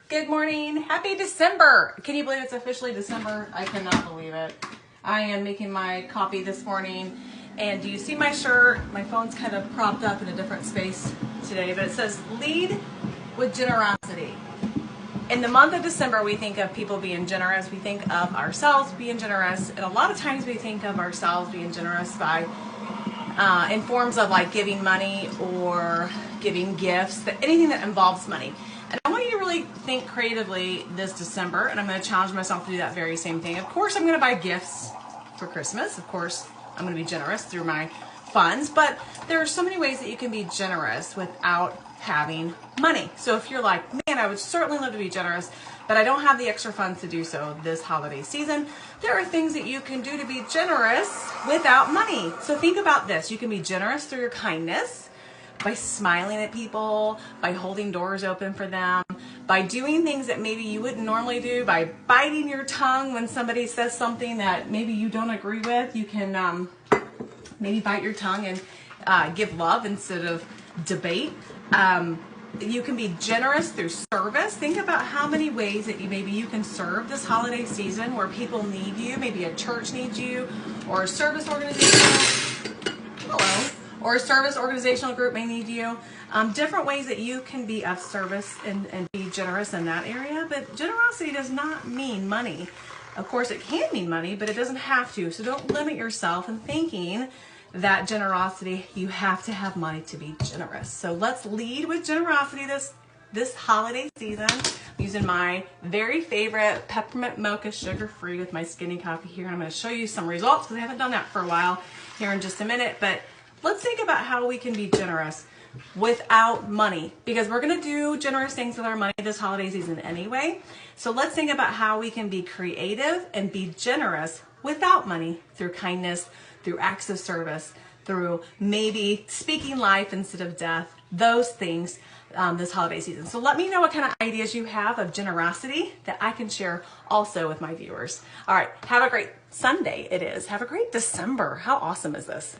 Good morning. Happy December. Can you believe it's officially December? I cannot believe it. I am making my coffee this morning, and do you see my shirt? My phone's kind of propped up in a different space today, but it says lead with generosity. In the month of December, we think of people being generous. We think of ourselves being generous, and a lot of times we think of ourselves being generous by in forms of like giving money or giving gifts, anything that involves money. And I want you to really think creatively this December, and I'm going to challenge myself to do that very same thing. Of course, I'm going to buy gifts for Christmas. Of course, I'm going to be generous through my funds, but there are so many ways that you can be generous without having money. So if you're like, man, I would certainly love to be generous, but I don't have the extra funds to do so this holiday season, there are things that you can do to be generous without money. So think about this. You can be generous through your kindness, by smiling at people, by holding doors open for them, by doing things that maybe you wouldn't normally do, by biting your tongue when somebody says something that maybe you don't agree with. You can maybe bite your tongue and give love instead of debate. You can be generous through service. Think about how many ways that maybe you can serve this holiday season where people need you. Maybe a church needs you, or a service organization. Hello. Or a service organizational group may need you. Different ways that you can be of service and be generous in that area. But generosity does not mean money. Of course, it can mean money, but it doesn't have to. So don't limit yourself in thinking that generosity, you have to have money to be generous. So let's lead with generosity this holiday season. I'm using my very favorite peppermint mocha, sugar-free, with my skinny coffee here. I'm going to show you some results because I haven't done that for a while here in just a minute. But let's think about how we can be generous without money, because we're going to do generous things with our money this holiday season anyway. So let's think about how we can be creative and be generous without money through kindness, through acts of service, through maybe speaking life instead of death, those things this holiday season. So let me know what kind of ideas you have of generosity that I can share also with my viewers. All right, have a great Sunday it is. Have a great December. How awesome is this?